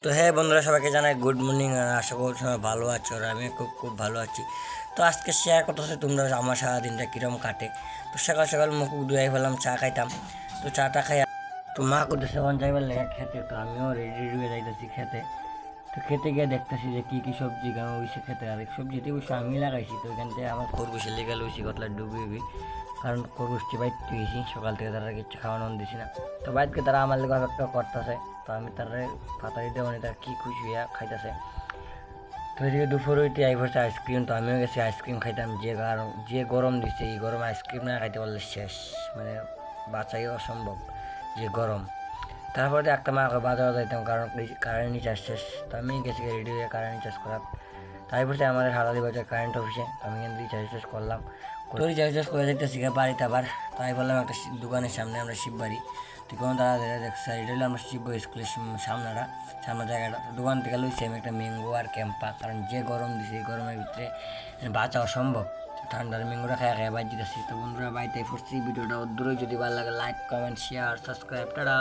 তো হ্যাঁ বন্ধুরা, সবাইকে জানাই গুড মর্নিং। আশা করি সবাই ভালো আছো আর আমি খুব খুব ভালো আছি। তো আজকে শেয়ার করতেছে তোমরা আমার সারাদিনটা কীরকম কাটে। তো সকাল সকাল মুখ ধুয়ে ফেলাম, চা খাইতাম। তো চাটা খাই, তো মা করতেছে এখন যাইবার লেগে খেতে। তো আমিও রেডি হয়ে যাইতেছি খেতে। তো খেতে গিয়ে দেখতেছি যে কী কী সবজি গাঁ হয়েছে খেতে। আর সবজিটি অবশ্য আমি লাগাইছি। তো এখান থেকে আমার খরগোশের লেগে লইছি কতলা ডুবি, কারণ খরগোশটি বাইর গেছি সকাল থেকে, তারা কিছু খাওয়ানো দিছি না। তো বাইরকে তারা আমার লেগে অপেক্ষা করতেছে। তো আমি তারা পাতা দিতে মানে তারা কী খুশি হইয়া খাইতেছে। তো এদিকে দুপুর হইতে আই পড়ছে আইসক্রিম। তো আমিও গেছি আইসক্রিম খাইতাম। যে গরম দিচ্ছে, এই গরমে আইসক্রিম না খাইতে পারলে শেষ, মানে বাঁচাই অসম্ভব, যে গরম। তারপরে একটা মাকে বাজারে যাইতাম, কারণ কারেন্ট রিচার্জ শেষ। তো আমি গেছি রেডি হয়ে কারেন্ট রিচার্জ করার। তারপরে আমাদের হারাদি বাজার কারেন্ট অফিসে। তো আমি কিন্তু রিচার্জ করলাম। তো রিচার্জ করে দেখতেছি বাড়িতে আবার। তাই বললাম একটা দোকানের সামনে, আমরা শিববাড়ি। তো কোনো তারা দেখছে এটা হলো আমরা শিববাড়ি স্কুলের সামনে জায়গাটা। তো দোকান থেকে লইছি আমি একটা ম্যাঙ্গো আর ক্যাম্পা, কারণ যে গরম দিছে এই গরমের ভিতরে বাঁচা অসম্ভব। ঠান্ডার ম্যাঙ্গোটা খাই খাই বাইর দিতেছি। তো বন্ধুরা বাড়িতে ফুটছি। ভিডিওটা দূরে যদি ভালো লাগে like comment share subscribe. Tata.